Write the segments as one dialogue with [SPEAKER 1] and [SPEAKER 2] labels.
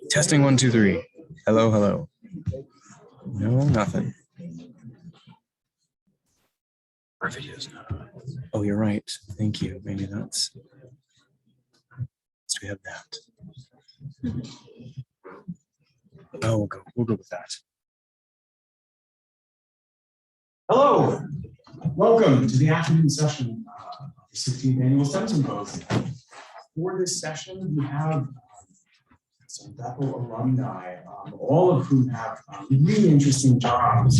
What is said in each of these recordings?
[SPEAKER 1] Testing 1, 2, 3. Hello, hello. No, nothing. Our videos. Oh, you're right. Thank you. Maybe that's. So we have that. Oh, we'll go with that. Hello. Welcome to the afternoon session of the 16th annual STEM Symposium. For this session, we have some Bethel alumni, all of whom have really interesting jobs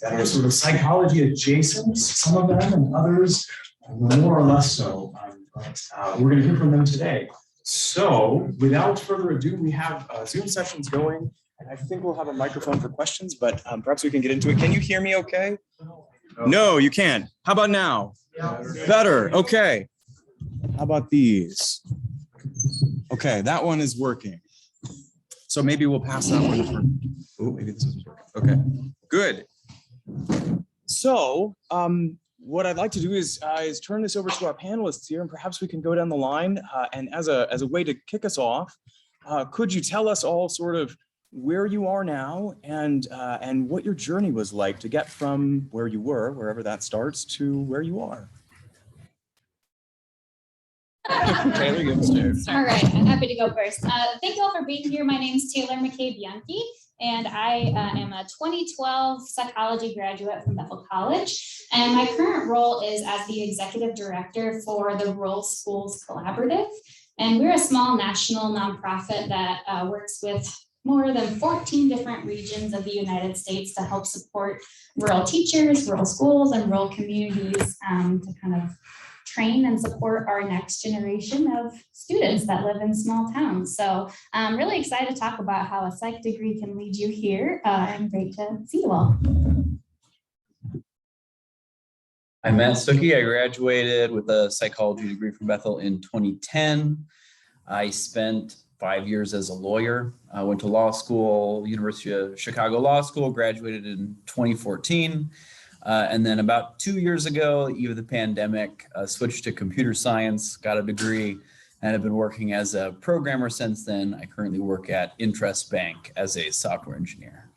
[SPEAKER 1] that are sort of psychology adjacent, some of them, and others more or less so. But we're going to hear from them today. So without further ado, we have Zoom sessions going, and I think we'll have a microphone for questions, but perhaps we can get into it. Can you hear me okay? No, you can't. How about now? Better. Okay. How about these? Okay, that one is working. So maybe we'll pass that one for, oh, maybe this isn't working. Okay, good. So what I'd like to do is turn this over to our panelists here, and perhaps we can go down the line. And as a way to kick us off, could you tell us all sort of where you are now and what your journey was like to get from where you were, wherever that starts, to where you are? Taylor, you have to start.
[SPEAKER 2] All right, I'm happy to go first. Thank you all for being here. My name is Taylor McCabe-Juhnke, and I am a 2012 psychology graduate from Bethel College. And my current role is as the executive director for the Rural Schools Collaborative. And we're a small national nonprofit that works with more than 14 different regions of the United States to help support rural teachers, rural schools, and rural communities to kind of train and support our next generation of students that live in small towns. So I'm really excited to talk about how a psych degree can lead you here, and great to see you all.
[SPEAKER 3] I'm Matt Stucky. I graduated with a psychology degree from Bethel in 2010. I spent 5 years as a lawyer. I went to law school, University of Chicago Law School, graduated in 2014. And then about 2 years ago, even the pandemic, switched to computer science, got a degree, and have been working as a programmer since then. I currently work at Interest Bank as a software engineer.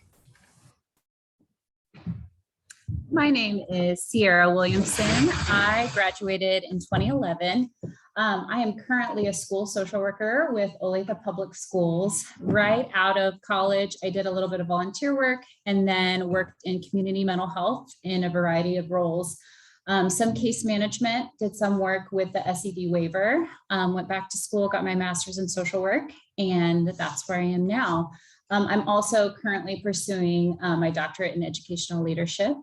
[SPEAKER 4] My name is Sierra Williamson. I graduated in 2011. I am currently a school social worker with Olathe Public Schools. Right out of college, I did a little bit of volunteer work and then worked in community mental health in a variety of roles. Some case management, did some work with the SED waiver, went back to school, got my master's in social work, and that's where I am now. I'm also currently pursuing my doctorate in educational leadership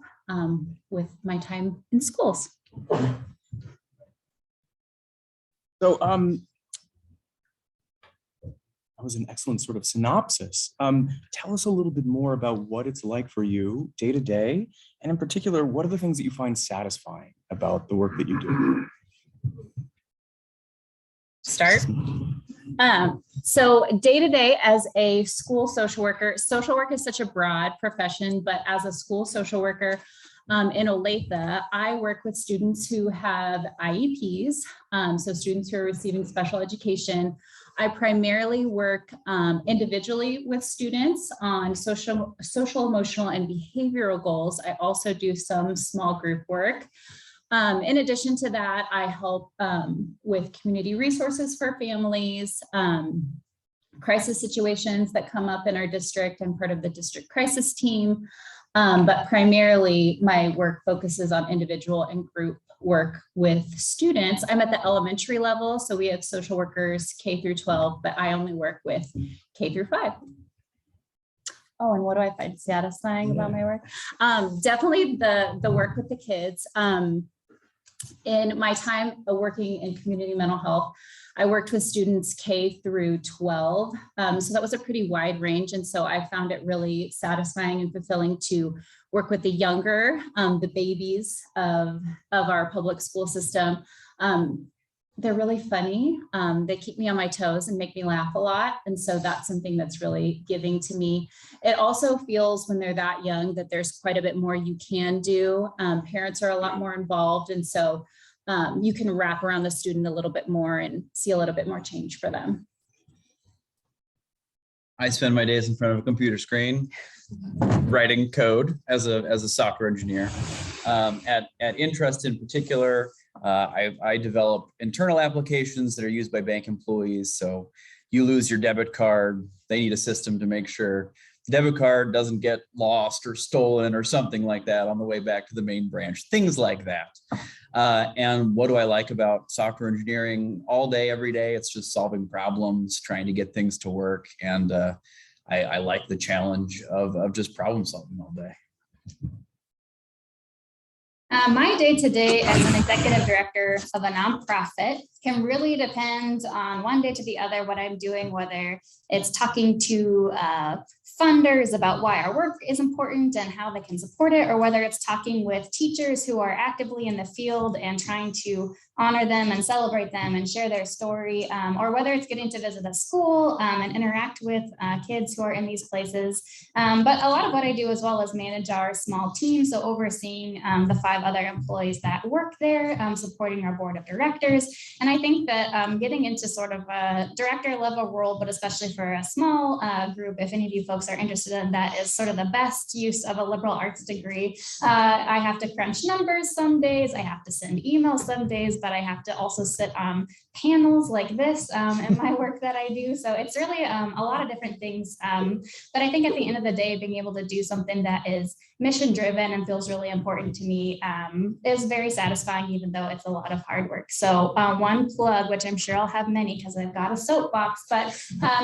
[SPEAKER 4] with my time in schools.
[SPEAKER 1] So that was an excellent sort of synopsis. Tell us a little bit more about what it's like for you day to day, and in particular, what are the things that you find satisfying about the work that you do?
[SPEAKER 4] Start. So day to day as a school social worker, social work is such a broad profession, but as a school social worker, in Olathe, I work with students who have IEPs, so students who are receiving special education. I primarily work individually with students on social, emotional, and behavioral goals. I also do some small group work. In addition to that, I help with community resources for families, crisis situations that come up in our district. I'm part of the district crisis team. But primarily my work focuses on individual and group work with students. I'm at the elementary level, so we have social workers K through 12, but I only work with K through 5. Oh, and what do I find satisfying about my work? Definitely the work with the kids. In my time working in community mental health, I worked with students K through 12. So that was a pretty wide range. And so I found it really satisfying and fulfilling to work with the younger, the babies of our public school system. They're really funny. They keep me on my toes and make me laugh a lot. And so that's something that's really giving to me. It also feels when they're that young that there's quite a bit more you can do. Parents are a lot more involved. And so you can wrap around the student a little bit more and see a little bit more change for them.
[SPEAKER 3] I spend my days in front of a computer screen writing code as a software engineer. At Interest in particular, I develop internal applications that are used by bank employees. So you lose your debit card, they need a system to make sure the debit card doesn't get lost or stolen or something like that on the way back to the main branch, things like that. And what do I like about software engineering? All day, every day, it's just solving problems, trying to get things to work. And I like the challenge of just problem solving all day.
[SPEAKER 2] My day-to-day as an executive director of a nonprofit can really depend on one day to the other what I'm doing, whether it's talking to funders about why our work is important and how they can support it, or whether it's talking with teachers who are actively in the field and trying to honor them and celebrate them and share their story, or whether it's getting to visit a school and interact with kids who are in these places. But a lot of what I do as well is manage our small team, so overseeing the 5 other employees that work there, supporting our board of directors. And I think that getting into sort of a director level role, but especially for a small group, if any of you folks are interested in that, is sort of the best use of a liberal arts degree. I have to crunch numbers some days, I have to send emails some days, but I have to also sit on panels like this in my work that I do. So it's really a lot of different things. But I think at the end of the day, being able to do something that is mission driven and feels really important to me is very satisfying, even though it's a lot of hard work. So one plug, which I'm sure I'll have many because I've got a soapbox, but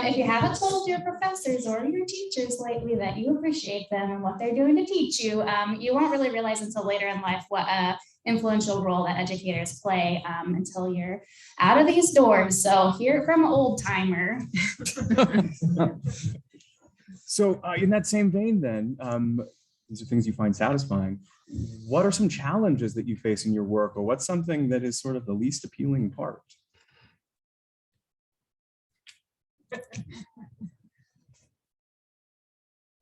[SPEAKER 2] if you haven't told your professors or your teachers lately that you appreciate them and what they're doing to teach you, you won't really realize until later in life what a influential role that educators play until you're out of these doors. So hear it from an old timer.
[SPEAKER 1] So in that same vein then, these are things you find satisfying. What are some challenges that you face in your work, or what's something that is sort of the least appealing part?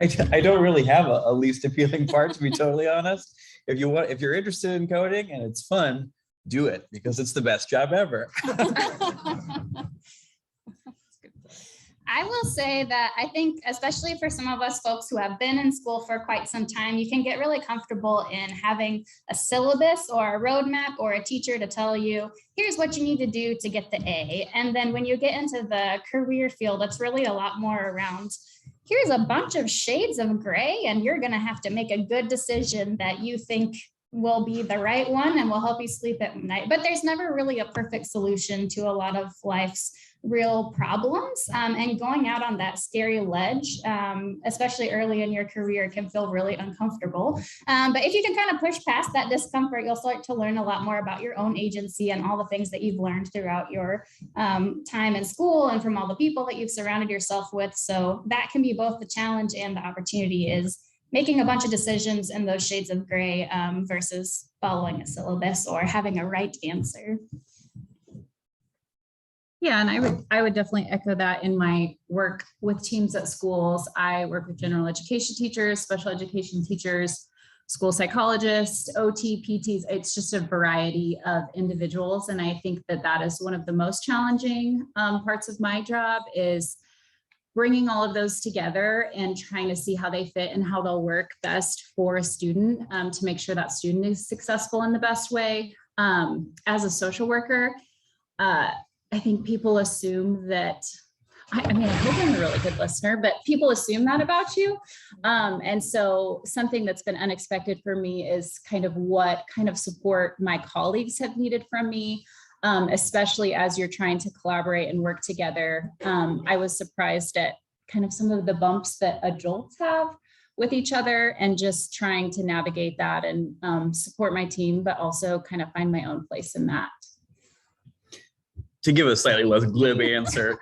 [SPEAKER 3] I don't really have a least appealing part, to be totally honest. If you're interested in coding and it's fun, do it because it's the best job ever.
[SPEAKER 2] I will say that I think, especially for some of us folks who have been in school for quite some time, you can get really comfortable in having a syllabus or a roadmap or a teacher to tell you, here's what you need to do to get the A. And then when you get into the career field, it's really a lot more around, here's a bunch of shades of gray, and you're going to have to make a good decision that you think will be the right one and will help you sleep at night. But there's never really a perfect solution to a lot of life's real problems. And going out on that scary ledge, especially early in your career, can feel really uncomfortable. But if you can kind of push past that discomfort, you'll start to learn a lot more about your own agency and all the things that you've learned throughout your time in school and from all the people that you've surrounded yourself with. So that can be both the challenge and the opportunity, is making a bunch of decisions in those shades of gray versus following a syllabus or having a right answer.
[SPEAKER 4] Yeah, and I would definitely echo that in my work with teams at schools. I work with general education teachers, special education teachers, school psychologists, OT, PTs. It's just a variety of individuals. And I think that that is one of the most challenging parts of my job, is bringing all of those together and trying to see how they fit and how they'll work best for a student to make sure that student is successful in the best way. As a social worker, I think people assume that, I mean, I hope I'm a really good listener, but people assume that about you. And so something that's been unexpected for me is kind of what kind of support my colleagues have needed from me, especially as you're trying to collaborate and work together. I was surprised at kind of some of the bumps that adults have with each other, and just trying to navigate that and support my team, but also kind of find my own place in that.
[SPEAKER 3] To give a slightly less glib answer,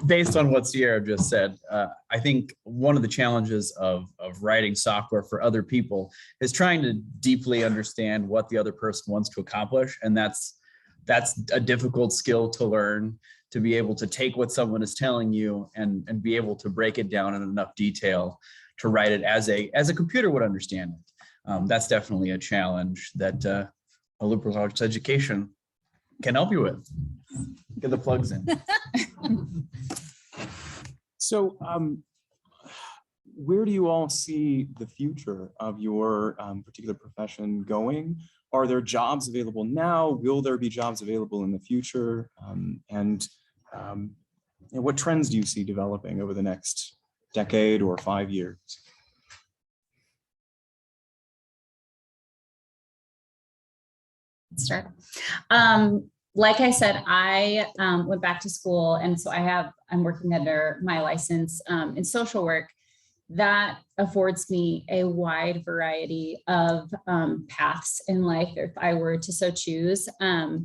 [SPEAKER 3] based on what Sierra just said, I think one of the challenges of writing software for other people is trying to deeply understand what the other person wants to accomplish. And that's a difficult skill to learn, to be able to take what someone is telling you and be able to break it down in enough detail to write it as a computer would understand it. That's definitely a challenge that a liberal arts education can help you with. Get the plugs in.
[SPEAKER 1] So where do you all see the future of your particular profession going? Are there jobs available now? Will there be jobs available in the future? And what trends do you see developing over the next decade or 5 years?
[SPEAKER 4] Start. Like I said, I went back to school, and so I'm working under my license in social work. That affords me a wide variety of paths in life if I were to so choose.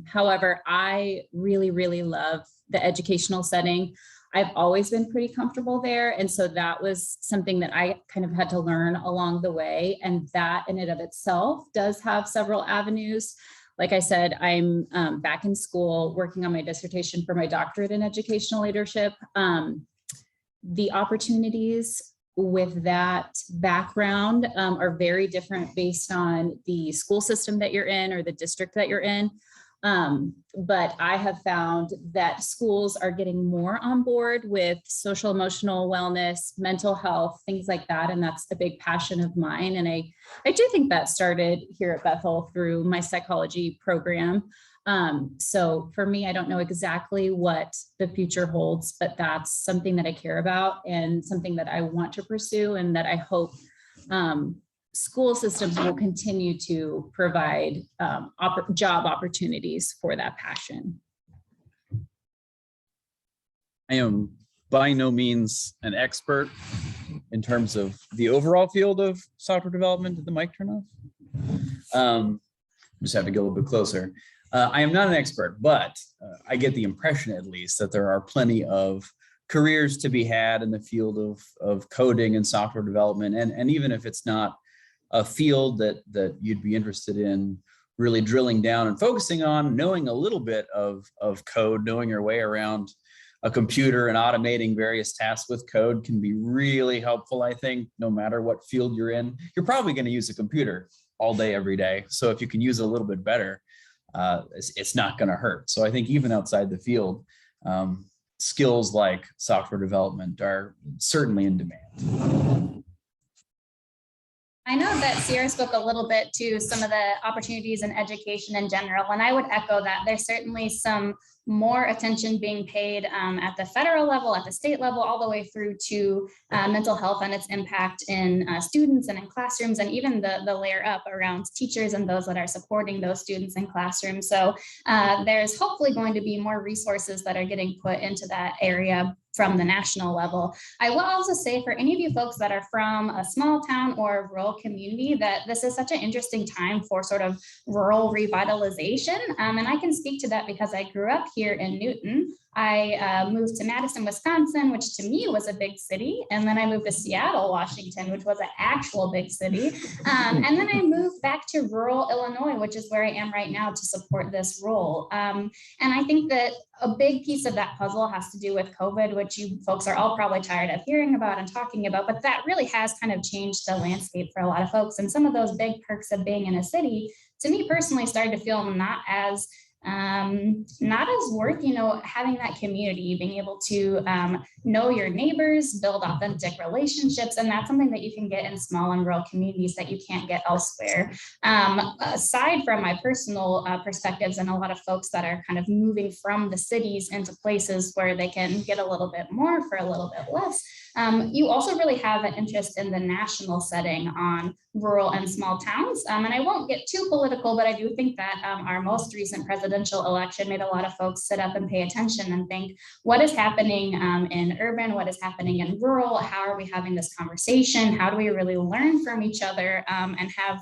[SPEAKER 4] However, I really, really love the educational setting. I've always been pretty comfortable there. And so that was something that I kind of had to learn along the way. And that in and of itself does have several avenues. Like I said, I'm back in school working on my dissertation for my doctorate in educational leadership. The opportunities with that background are very different based on the school system that you're in or the district that you're in. But I have found that schools are getting more on board with social emotional wellness, mental health, things like that. And that's a big passion of mine. And I do think that started here at Bethel through my psychology program. So for me, I don't know exactly what the future holds, but that's something that I care about and something that I want to pursue, and that I hope school systems will continue to provide job opportunities for that passion.
[SPEAKER 3] I am by no means an expert in terms of the overall field of software development. Did the mic turn off? Just have to get a little bit closer. I am not an expert, but I get the impression at least that there are plenty of careers to be had in the field of coding and software development. And even if it's not a field that you'd be interested in really drilling down and focusing on, knowing a little bit of code, knowing your way around a computer and automating various tasks with code can be really helpful. I think no matter what field you're in, you're probably going to use a computer all day, every day. So if you can use it a little bit better, it's not going to hurt. So I think even outside the field, skills like software development are certainly in demand.
[SPEAKER 2] I know that Sierra spoke a little bit to some of the opportunities in education in general, and I would echo that. There's certainly some more attention being paid at the federal level, at the state level, all the way through to mental health and its impact in students and in classrooms, and even the layer up around teachers and those that are supporting those students in classrooms. So there's hopefully going to be more resources that are getting put into that area from the national level. I will also say for any of you folks that are from a small town or a rural community, that this is such an interesting time for sort of rural revitalization. And I can speak to that because I grew up here in Newton. I moved to Madison, Wisconsin, which to me was a big city. And then I moved to Seattle, Washington, which was an actual big city. And then I moved back to rural Illinois, which is where I am right now to support this role. And I think that a big piece of that puzzle has to do with COVID, which you folks are all probably tired of hearing about and talking about, but that really has kind of changed the landscape for a lot of folks. And some of those big perks of being in a city, to me personally, started to feel not as worth, having that community, being able to know your neighbors, build authentic relationships. And that's something that you can get in small and rural communities that you can't get elsewhere. Aside from my personal perspectives and a lot of folks that are kind of moving from the cities into places where they can get a little bit more for a little bit less, you also really have an interest in the national setting on rural and small towns. And I won't get too political, but I do think that our most recent presidential election made a lot of folks sit up and pay attention and think, what is happening in urban? What is happening in rural? How are we having this conversation? How do we really learn from each other and have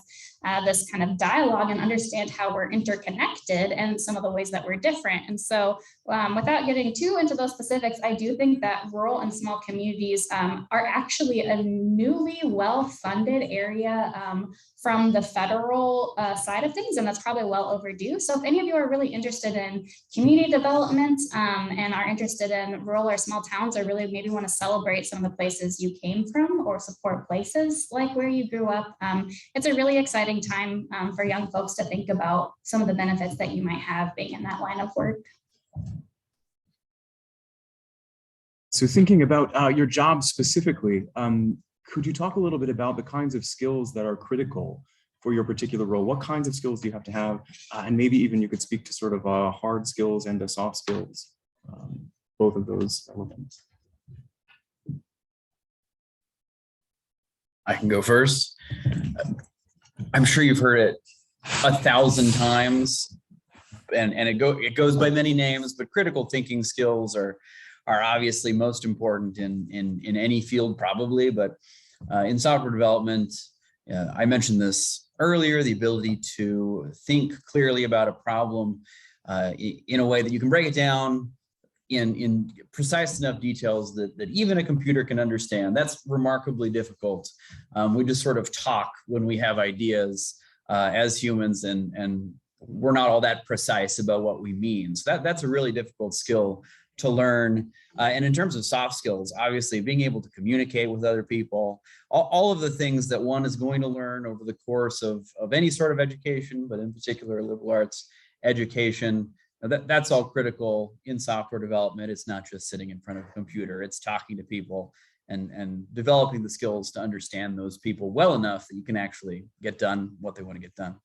[SPEAKER 2] this kind of dialogue and understand how we're interconnected and some of the ways that we're different? And so without getting too into those specifics, I do think that rural and small communities are actually a newly well-funded area from the federal side of things, and that's probably well overdue. So if any of you are really interested in community development and are interested in rural or small towns, or really maybe want to celebrate some of the places you came from or support places like where you grew up, it's a really exciting time for young folks to think about some of the benefits that you might have being in that line of work.
[SPEAKER 1] So thinking about your job specifically, could you talk a little bit about the kinds of skills that are critical for your particular role? What kinds of skills do you have to have? And maybe even you could speak to sort of hard skills and the soft skills, both of those elements.
[SPEAKER 3] I can go first. I'm sure you've heard it 1,000 times, and it goes by many names, but critical thinking skills are obviously most important in any field probably, but in software development, I mentioned this earlier, the ability to think clearly about a problem in a way that you can break it down in precise enough details that even a computer can understand. That's remarkably difficult. We just sort of talk when we have ideas as humans, and we're not all that precise about what we mean. So that's a really difficult skill to learn. And in terms of soft skills, obviously being able to communicate with other people, all of the things that one is going to learn over the course of any sort of education, but in particular liberal arts education, that's all critical in software development. It's not just sitting in front of a computer, it's talking to people and developing the skills to understand those people well enough that you can actually get done what they want to get done.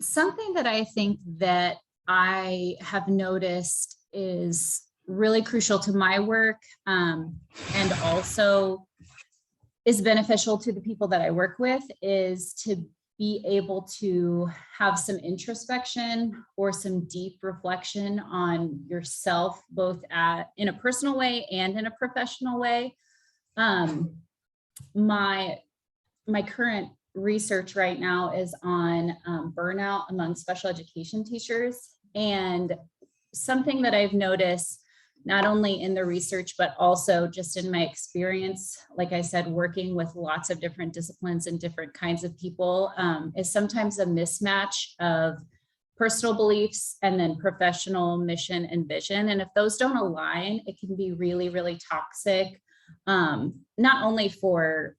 [SPEAKER 4] Something that I think that I have noticed is really crucial to my work, and also is beneficial to the people that I work with, is to be able to have some introspection or some deep reflection on yourself, both in a personal way and in a professional way. My current research right now is on burnout among special education teachers, and something that I've noticed not only in the research, but also just in my experience, like I said, working with lots of different disciplines and different kinds of people, is sometimes a mismatch of personal beliefs and then professional mission and vision. And if those don't align, it can be really, really toxic, not only for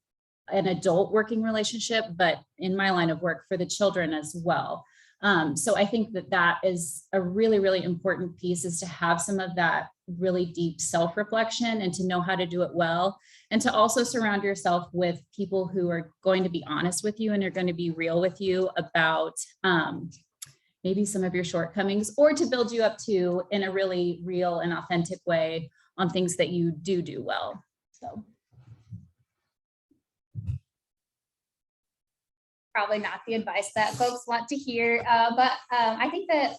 [SPEAKER 4] an adult working relationship, but in my line of work for the children as well. So I think that is a really, really important piece, is to have some of that really deep self-reflection and to know how to do it well, and to also surround yourself with people who are going to be honest with you and are going to be real with you about maybe some of your shortcomings, or to build you up to in a really real and authentic way on things that you do well. So.
[SPEAKER 2] Probably not the advice that folks want to hear, but I think that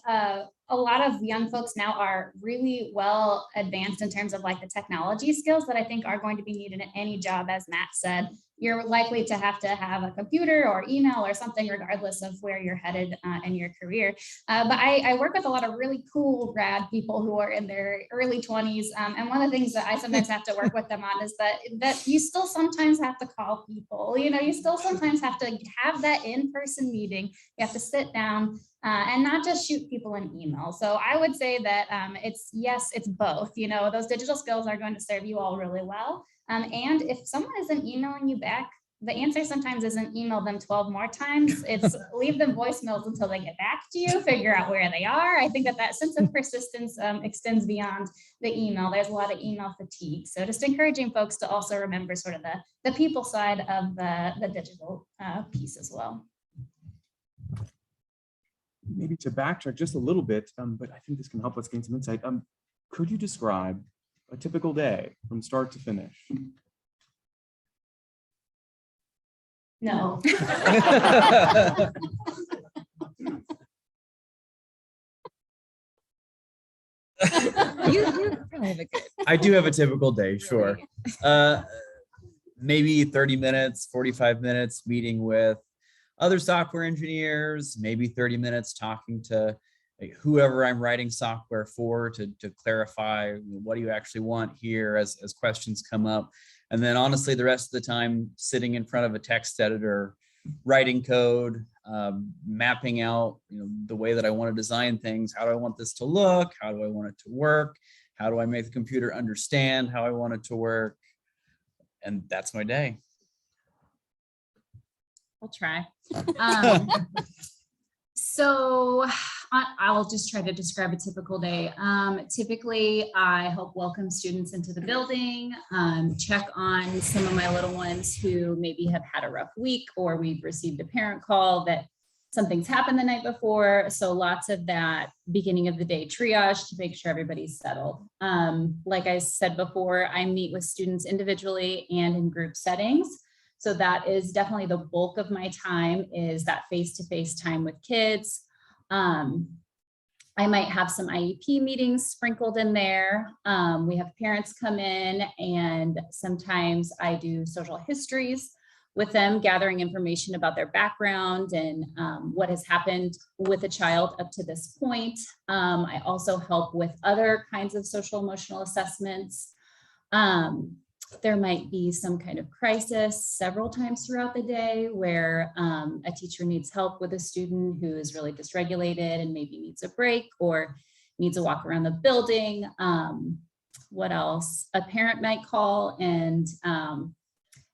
[SPEAKER 2] a lot of young folks now are really well advanced in terms of like the technology skills that I think are going to be needed in any job. As Matt said, you're likely to have a computer or email or something, regardless of where you're headed in your career. But I work with a lot of really cool grad people who are in their early 20s. And one of the things that I sometimes have to work with them on is that you still sometimes have to call people, you still sometimes have to have that in-person meeting. You have to sit down and not just shoot people an email. So I would say that it's both. Those digital skills are going to serve you all really well. And if someone isn't emailing you back, the answer sometimes isn't email them 12 more times. It's leave them voicemails until they get back to you, figure out where they are. I think that sense of persistence extends beyond the email. There's a lot of email fatigue. So just encouraging folks to also remember sort of the people side of the digital piece as well.
[SPEAKER 1] Maybe to backtrack just a little bit, but I think this can help us gain some insight. Could you describe a typical day from start to finish?
[SPEAKER 2] No.
[SPEAKER 4] You probably have a good.
[SPEAKER 3] I do have a typical day, sure. Maybe 30 minutes, 45 minutes meeting with other software engineers, maybe 30 minutes talking to whoever I'm writing software for to clarify what do you actually want here as questions come up. And then honestly, the rest of the time sitting in front of a text editor, writing code, mapping out the way that I want to design things. How do I want this to look? How do I want it to work? How do I make the computer understand how I want it to work? And that's my day.
[SPEAKER 4] I'll try. So I'll just try to describe a typical day. Typically, I help welcome students into the building, check on some of my little ones who maybe have had a rough week, or we've received a parent call that something's happened the night before. So lots of that beginning of the day triage to make sure everybody's settled. Like I said before, I meet with students individually and in group settings. So that is definitely the bulk of my time, is that face-to-face time with kids. I might have some IEP meetings sprinkled in there. We have parents come in, and sometimes I do social histories with them, gathering information about their background and what has happened with a child up to this point. I also help with other kinds of social emotional assessments. There might be some kind of crisis several times throughout the day where a teacher needs help with a student who is really dysregulated and maybe needs a break or needs a walk around the building. What else? A parent might call and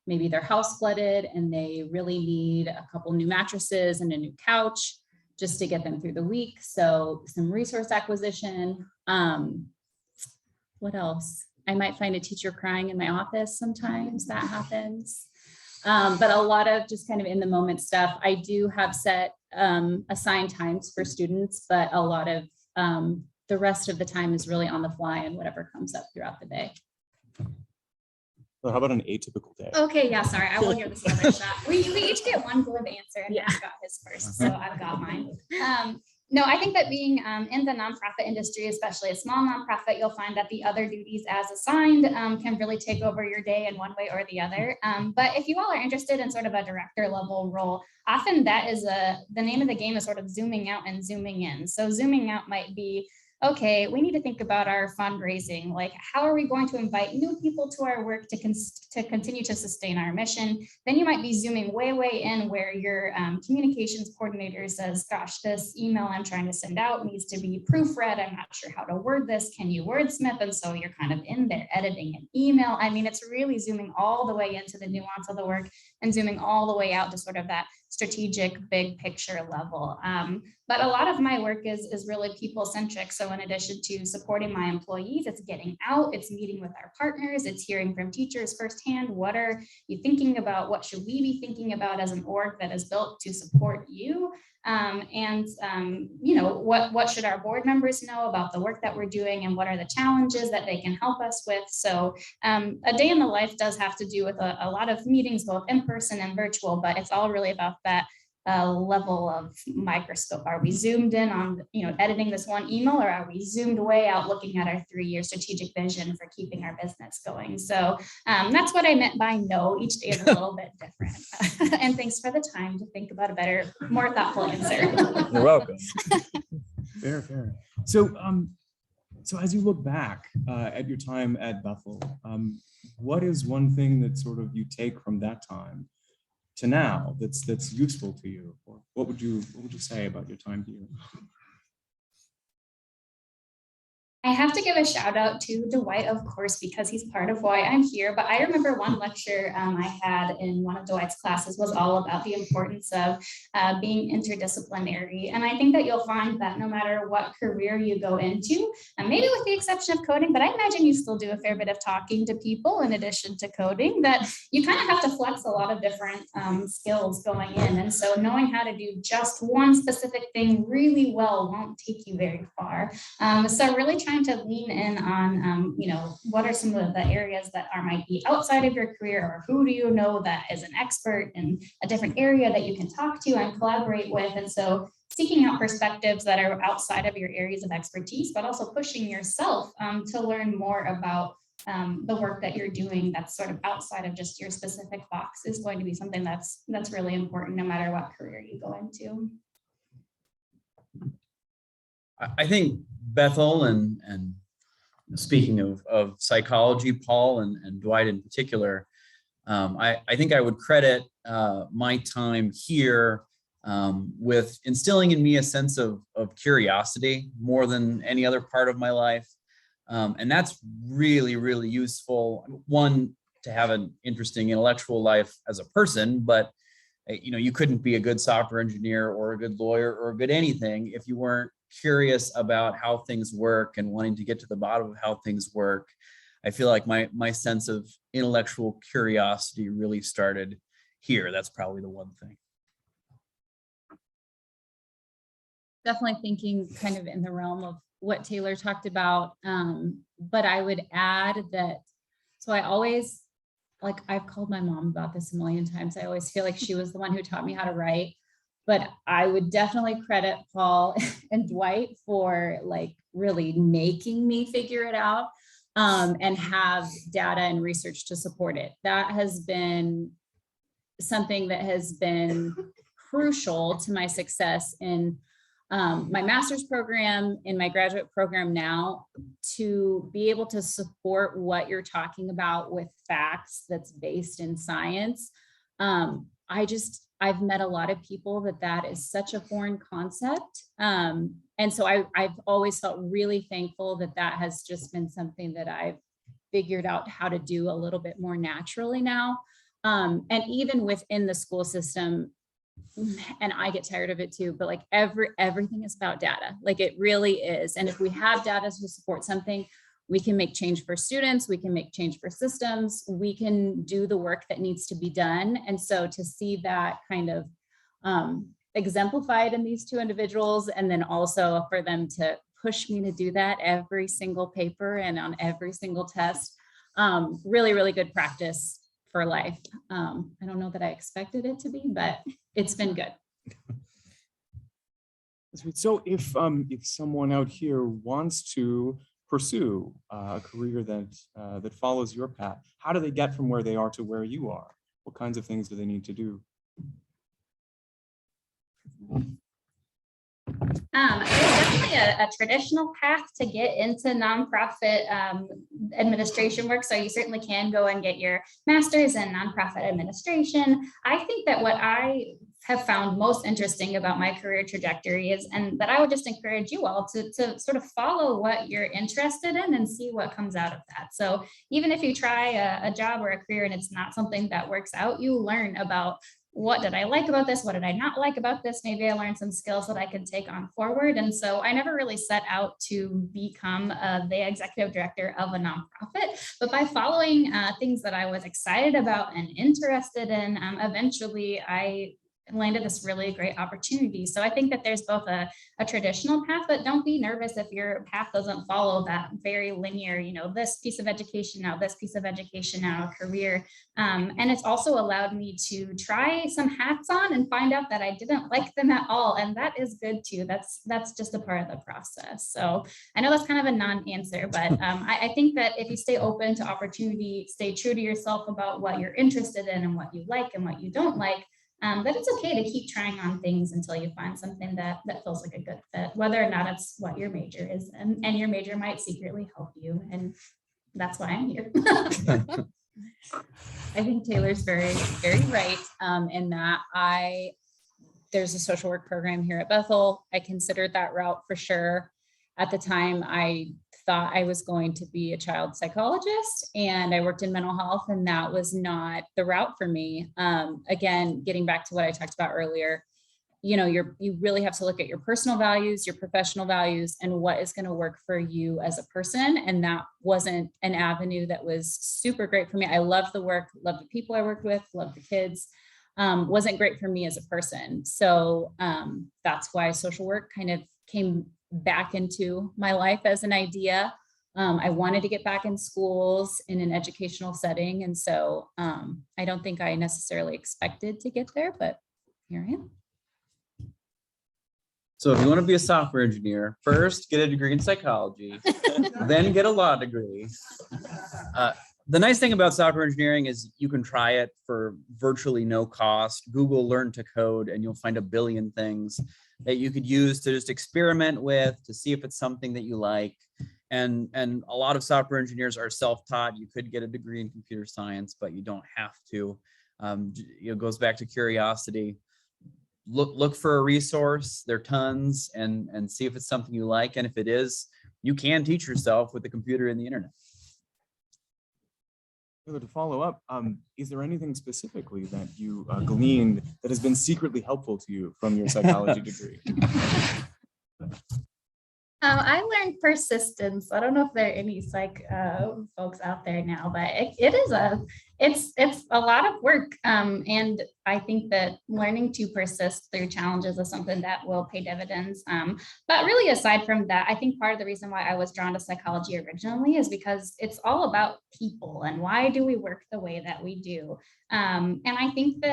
[SPEAKER 4] maybe their house flooded and they really need a couple new mattresses and a new couch just to get them through the week. So some resource acquisition. What else? I might find a teacher crying in my office sometimes. That happens. But a lot of just kind of in the moment stuff. I do have set assigned times for students, but a lot of the rest of the time is really on the fly and whatever comes up throughout the day.
[SPEAKER 1] Well, how about an atypical day?
[SPEAKER 2] Okay, yeah, sorry, I will hear this other shot. We each get one glib answer, and I got his first, so I've got mine. No, I think that being in the nonprofit industry, especially a small nonprofit, you'll find that the other duties as assigned can really take over your day in one way or the other. But if you all are interested in sort of a director level role, often that is the name of the game is sort of zooming out and zooming in. So zooming out might be, okay, we need to think about our fundraising. Like, how are we going to invite new people to our work to continue to sustain our mission? Then you might be zooming way in where your communications coordinator says, gosh, this email I'm trying to send out needs to be proofread. I'm not sure how to word this. Can you wordsmith? And so you're kind of in there editing an email. I mean, it's really zooming all the way into the nuance of the work and zooming all the way out to sort of that strategic big picture level. But a lot of my work is really people centric. So in addition to supporting my employees, it's getting out, it's meeting with our partners, it's hearing from teachers firsthand. What are you thinking about? What should we be thinking about as an org that is built to support you? You know, what should our board members know about the work that we're doing, and what are the challenges that they can help us with? So a day in the life does have to do with a lot of meetings, both in person and virtual, but it's all really about that level of microscope. Are we zoomed in on, you know, editing this one email, or are we zoomed way out looking at our 3-year strategic vision for keeping our business going? So that's what I meant by no. Each day is a little bit different. And thanks for the time to think about a better, more thoughtful answer.
[SPEAKER 3] You're welcome.
[SPEAKER 1] Fair. So, so as you look back at your time at Bethel, what is one thing that sort of you take from that time to now that's useful to you? Or what would you say about your time here?
[SPEAKER 2] I have to give a shout out to Dwight, of course, because he's part of why I'm here. But I remember one lecture I had in one of Dwight's classes was all about the importance of being interdisciplinary. And I think that you'll find that no matter what career you go into, and maybe with the exception of coding, but I imagine you still do a fair bit of talking to people in addition to coding, that you kind of have to flex a lot of different skills going in. And so knowing how to do just one specific thing really well won't take you very far. So really trying to lean in on, you know, what are some of the areas that might be outside of your career, or who do you know that is an expert in a different area that you can talk to and collaborate with. And so seeking out perspectives that are outside of your areas of expertise, but also pushing yourself to learn more about the work that you're doing that's sort of outside of just your specific box is going to be something that's really important no matter what career you go into.
[SPEAKER 3] I think Bethel and speaking of psychology, Paul and Dwight in particular, I think I would credit my time here with instilling in me a sense of curiosity more than any other part of my life. And that's really, really useful. One, to have an interesting intellectual life as a person, but you know, you couldn't be a good software engineer or a good lawyer or a good anything if you weren't curious about how things work and wanting to get to the bottom of how things work. I feel like my sense of intellectual curiosity really started here. That's probably the one thing.
[SPEAKER 4] Definitely thinking kind of in the realm of what Taylor talked about. But I would add that, so I always, like, I've called my mom about this a million times. I always feel like she was the one who taught me how to write, but I would definitely credit Paul and Dwight for like really making me figure it out, and have data and research to support it. That has been something that has been crucial to my success in my master's program, in my graduate program now, to be able to support what you're talking about with facts that's based in science. I've met a lot of people that is such a foreign concept. And so I've always felt really thankful that has just been something that I've figured out how to do a little bit more naturally now. And even within the school system, and I get tired of it too, but like everything is about data. Like it really is. And if we have data to support something, we can make change for students, we can make change for systems, we can do the work that needs to be done. And so to see that kind of exemplified in these two individuals, and then also for them to push me to do that every single paper and on every single test, really, really good practice for life. I don't know that I expected it to be, but it's been good.
[SPEAKER 1] So if someone out here wants to pursue a career that follows your path, how do they get from where they are to where you are? What kinds of things do they need to do?
[SPEAKER 2] There's definitely a traditional path to get into nonprofit administration work. So you certainly can go and get your master's in nonprofit administration. I think that what I have found most interesting about my career trajectory is, and that I would just encourage you all to sort of follow what you're interested in and see what comes out of that. So even if you try a job or a career and it's not something that works out, you learn about what did I like about this? What did I not like about this? Maybe I learned some skills that I can take on forward. And so I never really set out to become the executive director of a nonprofit, but by following things that I was excited about and interested in, eventually I landed this really great opportunity. So I think that there's both a traditional path, but don't be nervous if your path doesn't follow that very linear, this piece of education now, this piece of education now, career. And it's also allowed me to try some hats on and find out that I didn't like them at all. And that is good too. That's just a part of the process. So I know that's kind of a non-answer, but I think that if you stay open to opportunity, stay true to yourself about what you're interested in and what you like and what you don't like, that it's okay to keep trying on things until you find something that feels like a good fit, whether or not it's what your major is. And your major might secretly help you. And that's why I'm here.
[SPEAKER 4] I think Taylor's very, very right in that there's a social work program here at Bethel. I considered that route for sure. At the time, I thought I was going to be a child psychologist and I worked in mental health, and that was not the route for me. Again, getting back to what I talked about earlier, you really have to look at your personal values, your professional values, and what is going to work for you as a person. And that wasn't an avenue that was super great for me. I love the work, love the people I worked with, love the kids. Wasn't great for me as a person. So that's why social work kind of came back into my life as an idea. I wanted to get back in schools in an educational setting. And so I don't think I necessarily expected to get there, but here I am.
[SPEAKER 3] So if you want to be a software engineer, first get a degree in psychology, then get a law degree. The nice thing about software engineering is you can try it for virtually no cost. Google Learn to Code, and you'll find a billion things that you could use to just experiment with, to see if it's something that you like. And a lot of software engineers are self-taught. You could get a degree in computer science, but you don't have to. It goes back to curiosity. Look for a resource. There are tons, and see if it's something you like. And if it is, you can teach yourself with the computer and the internet.
[SPEAKER 1] To follow up, is there anything specifically that you gleaned that has been secretly helpful to you from your psychology degree?
[SPEAKER 4] I learned persistence. I don't know if there are any psych folks out there now, but it's a lot of work. And I think that learning to persist through challenges is something that will pay dividends. But really, aside from that, I think part of the reason why I was drawn to psychology originally is because it's all about people and why do we work the way that we do. And I think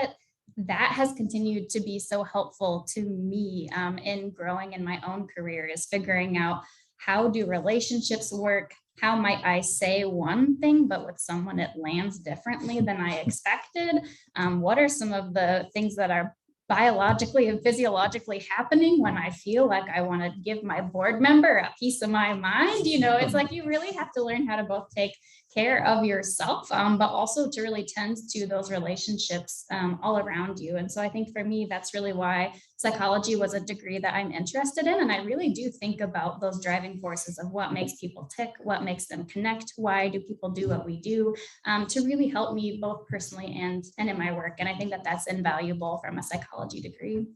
[SPEAKER 4] that has continued to be so helpful to me in growing in my own career, is figuring out how do relationships work? How might I say one thing, but with someone it lands differently than I expected? What are some of the things that are biologically and physiologically happening when I feel like I want to give my board member a piece of my mind? It's like you really have to learn how to both take care of yourself, but also to really tend to those relationships all around you. And so I think for me, that's really why psychology was a degree that I'm interested in. And I really do think about those driving forces of what makes people tick, what makes them connect, why do people do what we do, to really help me both personally and in my work. And I think that that's invaluable from a psychology degree.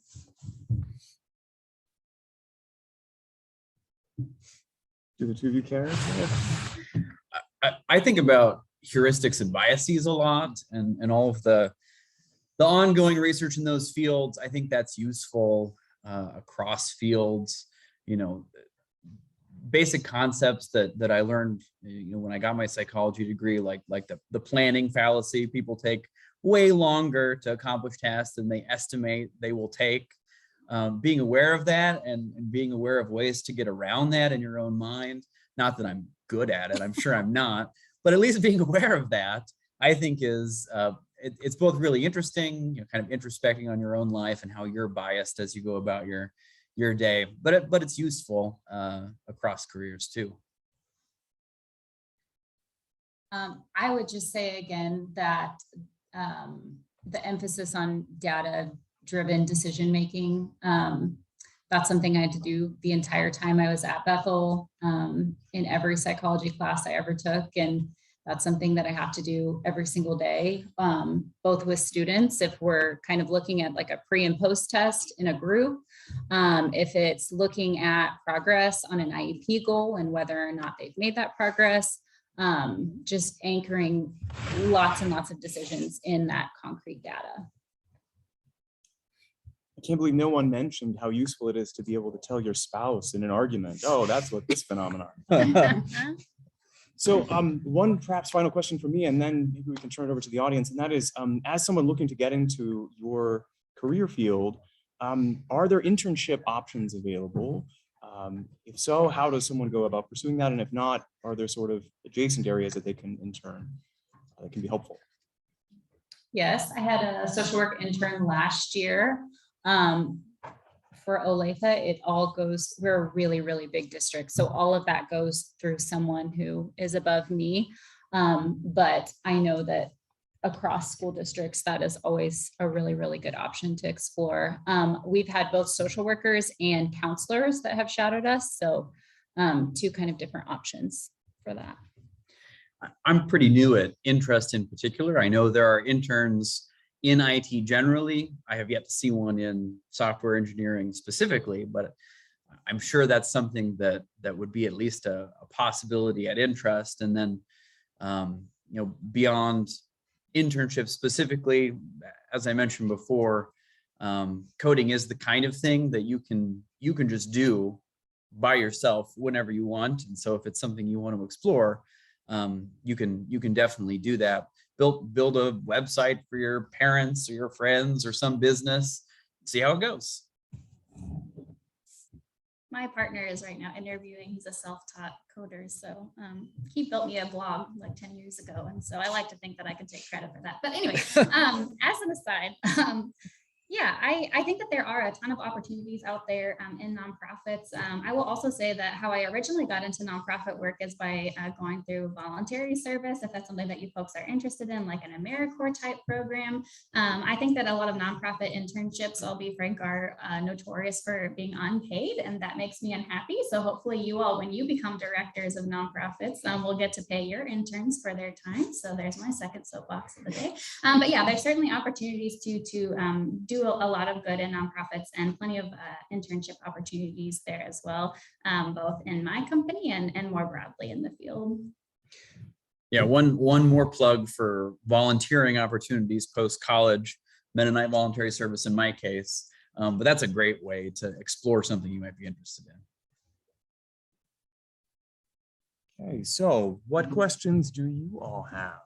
[SPEAKER 1] Do the two of you care?
[SPEAKER 3] I think about heuristics and biases a lot, and all of the ongoing research in those fields. I think that's useful across fields. Basic concepts that I learned when I got my psychology degree, like the planning fallacy. People take way longer to accomplish tasks than they estimate they will take. Being aware of that and being aware of ways to get around that in your own mind. Not that I'm good at it, I'm sure I'm not, but at least being aware of that, I think is it's both really interesting, kind of introspecting on your own life and how you're biased as you go about your day, but it's useful across careers too.
[SPEAKER 4] I would just say again that the emphasis on data-driven decision-making, that's something I had to do the entire time I was at Bethel, in every psychology class I ever took. And that's something that I have to do every single day, both with students, if we're kind of looking at like a pre and post test in a group, if it's looking at progress on an IEP goal and whether or not they've made that progress, just anchoring lots and lots of decisions in that concrete data.
[SPEAKER 1] I can't believe no one mentioned how useful it is to be able to tell your spouse in an argument, oh, that's what this phenomenon. So one perhaps final question for me, and then maybe we can turn it over to the audience, and that is, as someone looking to get into your career field, are there internship options available? If so, how does someone go about pursuing that? And if not, are there sort of adjacent areas that they can intern that can be helpful?
[SPEAKER 4] Yes, I had a social work intern last year. For Olathe, it all goes, we're a really, really big district. So all of that goes through someone who is above me. But I know that across school districts, that is always a really, really good option to explore. We've had both social workers and counselors that have shadowed us. So two kind of different options for that.
[SPEAKER 3] I'm pretty new at interest in particular. I know there are interns in IT generally. I have yet to see one in software engineering specifically, but I'm sure that's something that would be at least a possibility at interest. And then, beyond internships specifically, as I mentioned before, coding is the kind of thing that you can just do by yourself whenever you want. And so if it's something you want to explore, you can definitely do that. Build a website for your parents or your friends or some business, see how it goes.
[SPEAKER 4] My partner is right now interviewing. He's a self-taught coder. So he built me a blog like 10 years ago. And so I like to think that I can take credit for that. But anyway, as an aside, yeah, I think that there are a ton of opportunities out there in nonprofits. I will also say that how I originally got into nonprofit work is by going through voluntary service, if that's something that you folks are interested in, like an AmeriCorps type program. I think that a lot of nonprofit internships, I'll be frank, are notorious for being unpaid, and that makes me unhappy. So hopefully you all, when you become directors of nonprofits, will get to pay your interns for their time. So there's my second soapbox of the day. But yeah, there's certainly opportunities to do do a lot of good in nonprofits and plenty of internship opportunities there as well, both in my company and more broadly in the field.
[SPEAKER 3] Yeah, one more plug for volunteering opportunities post-college, Mennonite voluntary service in my case, but that's a great way to explore something you might be interested in.
[SPEAKER 1] Okay, so what questions do you all have?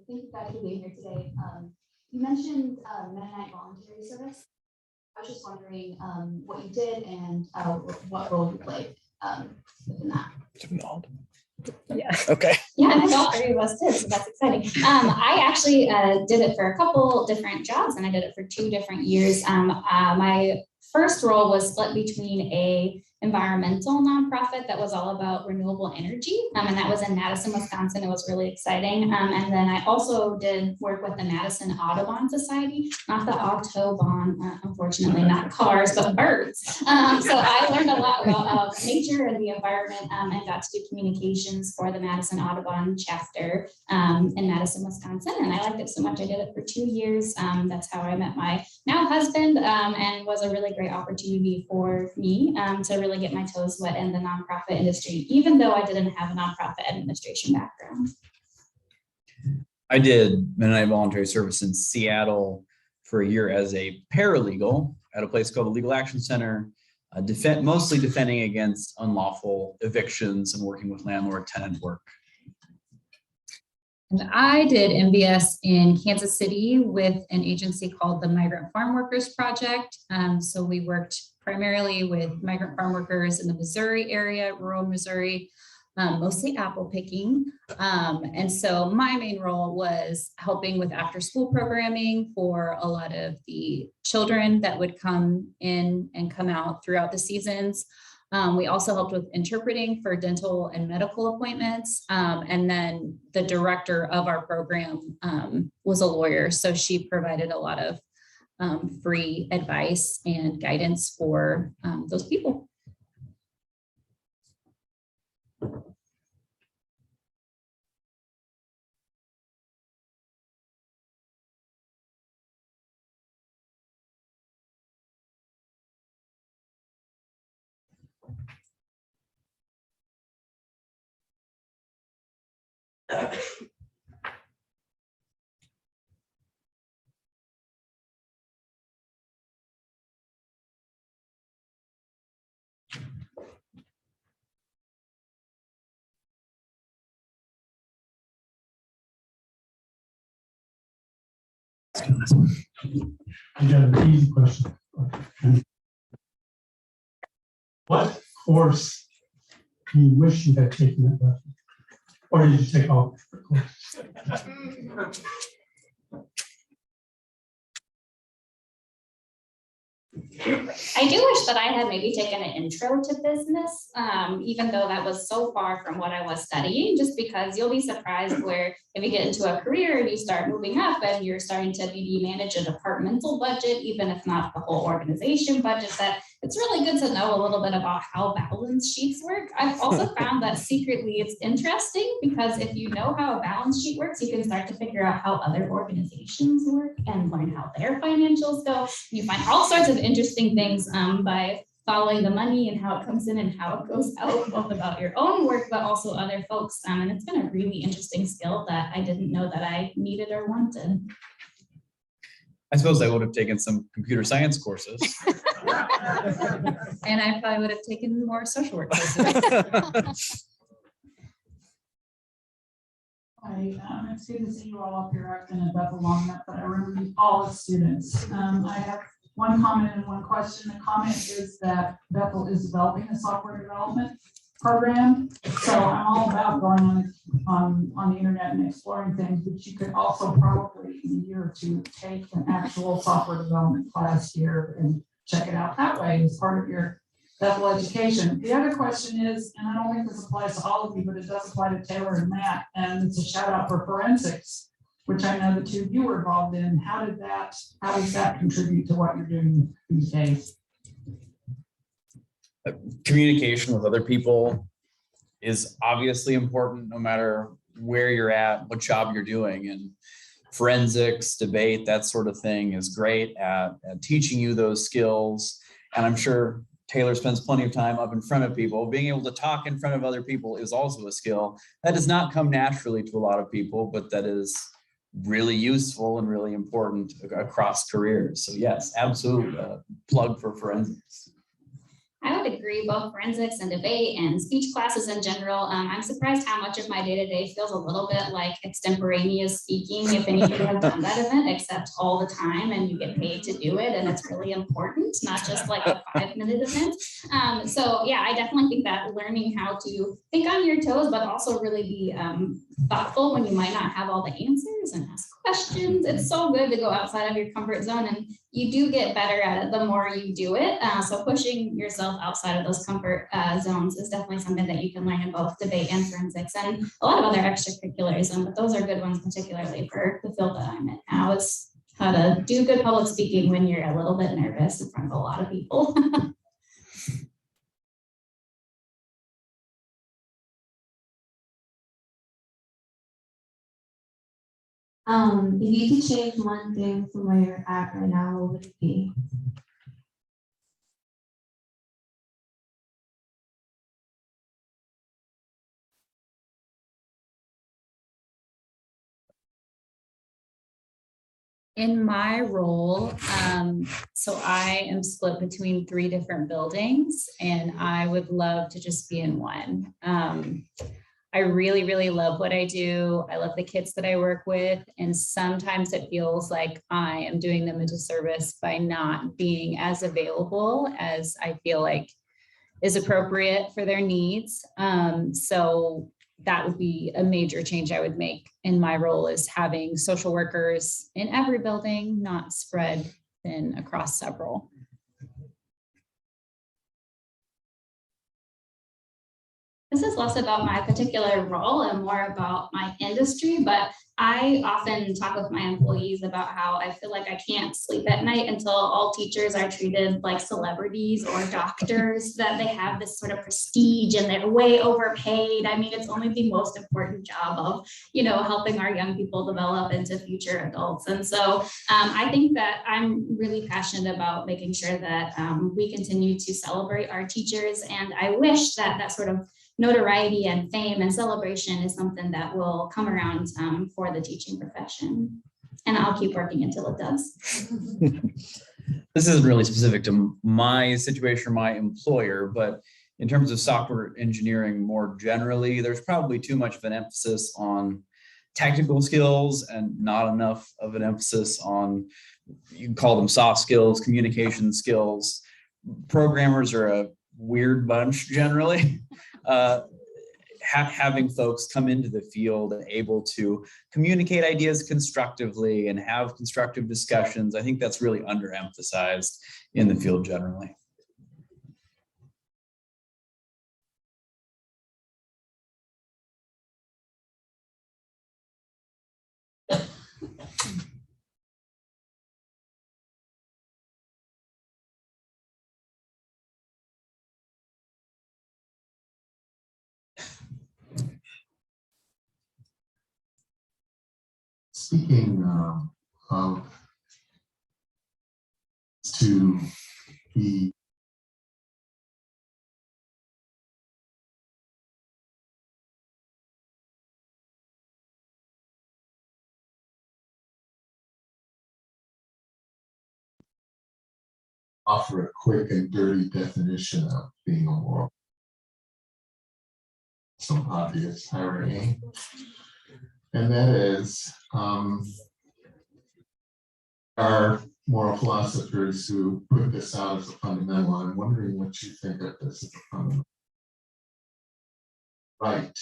[SPEAKER 2] Thank you guys for being here today. You mentioned Mennonite voluntary service. I was just wondering what you did and what role you played within that.
[SPEAKER 4] Yeah.
[SPEAKER 1] Okay.
[SPEAKER 2] Yeah, and all three of us did, so that's exciting. I actually did it for a couple different jobs, and I did it for 2 different years. My first role was split between a environmental nonprofit that was all about renewable energy, and that was in Madison, Wisconsin. It was really exciting. And then I also did work with the Madison Audubon Society, not the Autobahn, unfortunately, not cars, but birds. So I learned a lot about nature and the environment, and got to do communications for the Madison Audubon chapter in Madison, Wisconsin. And I liked it so much, I did it for 2 years. That's how I met my now husband, and was a really great opportunity for me to really get my toes wet in the nonprofit industry, even though I didn't have a nonprofit administration background.
[SPEAKER 3] I did Mennonite voluntary service in Seattle for a year as a paralegal at a place called the Legal Action Center, mostly defending against unlawful evictions and working with landlord-tenant work.
[SPEAKER 4] And I did MVS in Kansas City with an agency called the Migrant Farm Workers Project. So we worked primarily with migrant farm workers in the Missouri area, rural Missouri, mostly apple picking. And so my main role was helping with after school programming for a lot of the children that would come in and come out throughout the seasons. We also helped with interpreting for dental and medical appointments. And then the director of our program was a lawyer. So she provided a lot of free advice and guidance for those people.
[SPEAKER 5] I got an easy question. What course do you wish you had taken at Bethel? Or did you take all the courses?
[SPEAKER 2] I do wish that I had maybe taken an intro to business, even though that was so far from what I was studying, just because you'll be surprised where if you get into a career and you start moving up and you're starting to maybe manage a departmental budget, even if not the whole organization budget, that it's really good to know a little bit about how balance sheets work. I've also found that secretly it's interesting because if you know how a balance sheet works, you can start to figure out how other organizations work and learn how their financials go. You find all sorts of interesting things by following the money and how it comes in and how it goes out, both about your own work, but also other folks. And it's been a really interesting skill that I didn't know that I needed or wanted.
[SPEAKER 3] I suppose I would have taken some computer science courses.
[SPEAKER 4] And I probably would have taken more social work courses.
[SPEAKER 6] It's good to see you all up here. I've been at Bethel long enough that I remember all the students. I have one comment and one question. The comment is that Bethel is developing a software development program. So I'm all about going on the internet and exploring things, but you could also probably in a year or two take an actual software development class here and check it out that way as part of your Bethel education. The other question is, and I don't think this applies to all of you, but it does apply to Taylor and Matt, and it's a shout out for forensics, which I know the two of you were involved in. How does that contribute to what you're doing these days?
[SPEAKER 3] Communication with other people is obviously important no matter where you're at, what job you're doing, and forensics, debate, that sort of thing is great at teaching you those skills. And I'm sure Taylor spends plenty of time up in front of people. Being able to talk in front of other people is also a skill that does not come naturally to a lot of people, but that is really useful and really important across careers. So yes, absolutely, plug for forensics.
[SPEAKER 2] I would agree, both forensics and debate and speech classes in general. I'm surprised how much of my day-to-day feels a little bit like extemporaneous speaking, if any of you have done that event, except all the time, and you get paid to do it, and it's really important, not just like a 5-minute event. So yeah, I definitely think that learning how to think on your toes, but also really be thoughtful when you might not have all the answers and ask questions. It's so good to go outside of your comfort zone, and you do get better at it the more you do it. So pushing yourself outside of those comfort zones is definitely something that you can learn in both debate and forensics and a lot of other extracurriculars. But those are good ones, particularly for the field that I'm in now. It's how to do good public speaking when you're a little bit nervous in front of a lot of people.
[SPEAKER 7] If you could change one thing from where you're at right now, what would it be?
[SPEAKER 4] In my role, so I am split between 3 different buildings, and I would love to just be in one. I really, really love what I do. I love the kids that I work with. And sometimes it feels like I am doing them a disservice by not being as available as I feel like is appropriate for their needs. So that would be a major change I would make in my role, is having social workers in every building, not spread thin across several.
[SPEAKER 2] This is less about my particular role and more about my industry, but I often talk with my employees about how I feel like I can't sleep at night until all teachers are treated like celebrities or doctors, that they have this sort of prestige and they're way overpaid. I mean, it's only the most important job of, helping our young people develop into future adults. And so I think that I'm really passionate about making sure that we continue to celebrate our teachers. And I wish that that sort of notoriety and fame and celebration is something that will come around for the teaching profession. And I'll keep working until it does.
[SPEAKER 3] This isn't really specific to my situation or my employer, but in terms of software engineering more generally, there's probably too much of an emphasis on technical skills and not enough of an emphasis on, you can call them soft skills, communication skills. Programmers are a weird bunch generally. Having folks come into the field and able to communicate ideas constructively and have constructive discussions, I think that's really underemphasized in the field generally.
[SPEAKER 8] Speaking of to be offer a quick and dirty definition of being a moral. Some obvious irony. And that is, our moral philosophers who put this out as a fundamental. I'm wondering what you think of this as a fundamental. Right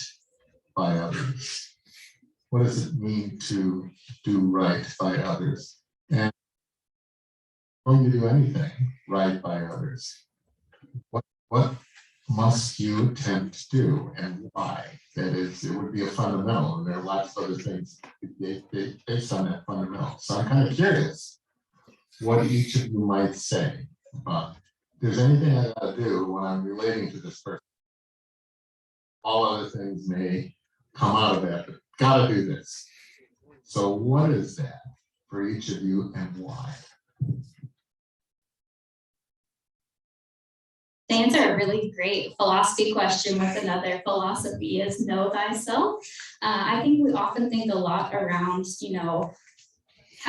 [SPEAKER 8] by others. What does it mean to do right by others? And when you do anything right by others, what what must you attempt to do and why? That is, it would be a fundamental, and there are lots of other things based on that fundamental. So I'm kind of curious what each of you might say. If there's anything I gotta do when I'm relating to this person, all other things may come out of that, but gotta do this. So what is that for each of you and why?
[SPEAKER 2] To answer a really great philosophy question with another philosophy is know thyself. I think we often think a lot around,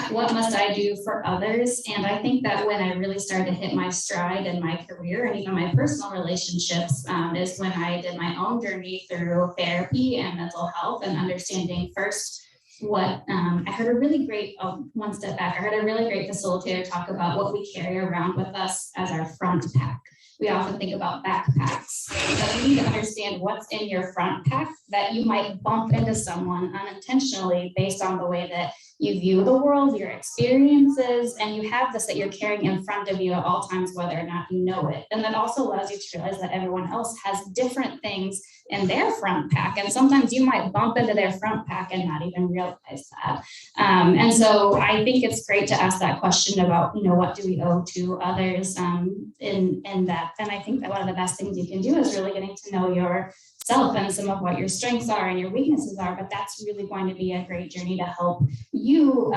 [SPEAKER 2] what must I do for others? And I think that when I really started to hit my stride in my career and even my personal relationships is when I did my own journey through therapy and mental health and understanding first what I heard a really great, one step back, I heard a really great facilitator talk about what we carry around with us as our front pack. We often think about backpacks, but you need to understand what's in your front pack that you might bump into someone unintentionally based on the way that you view the world, your experiences, and you have this that you're carrying in front of you at all times, whether or not you know it. And that also allows you to realize that everyone else has different things in their front pack. And sometimes you might bump into their front pack and not even realize that. And so I think it's great to ask that question about, what do we owe to others in that. And I think that one of the best things you can do is really getting to know yourself and some of what your strengths are and your weaknesses are. But that's really going to be a great journey to help you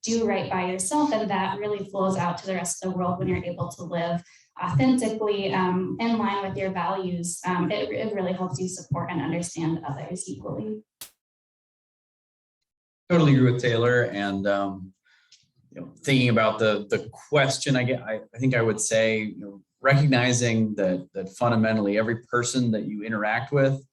[SPEAKER 2] do right by yourself. And that really flows out to the rest of the world when you're able to live authentically in line with your values. It really helps you support and understand others equally.
[SPEAKER 3] Totally agree with Taylor. And thinking about the question, I think I would say, recognizing that fundamentally every person that you interact with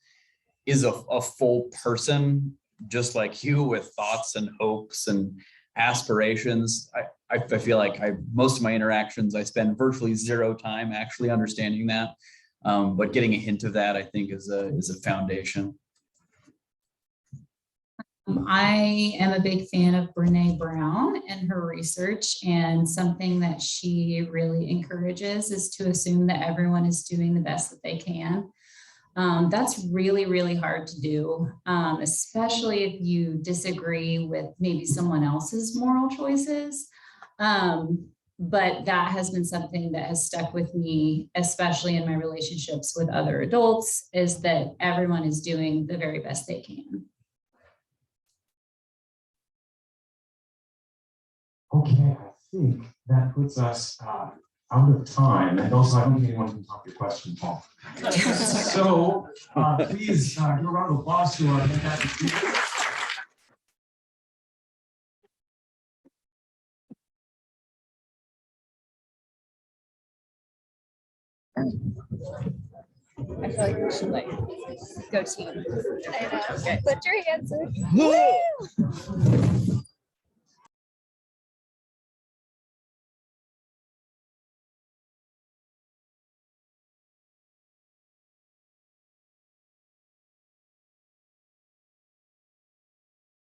[SPEAKER 3] is a full person, just like you, with thoughts and hopes and aspirations. I feel like most of my interactions, I spend virtually zero time actually understanding that. But getting a hint of that, I think, is a foundation.
[SPEAKER 4] I am a big fan of Brené Brown and her research, and something that she really encourages is to assume that everyone is doing the best that they can. That's really, really hard to do, especially if you disagree with maybe someone else's moral choices. But that has been something that has stuck with me, especially in my relationships with other adults, is that everyone is doing the very best they can.
[SPEAKER 1] Okay, I think that puts us out of time, and also I don't think anyone can top your question, Paul. So please give a round of applause to our fantastic speakers.
[SPEAKER 9] I feel like we should go team. I know. Okay. Put your hands in.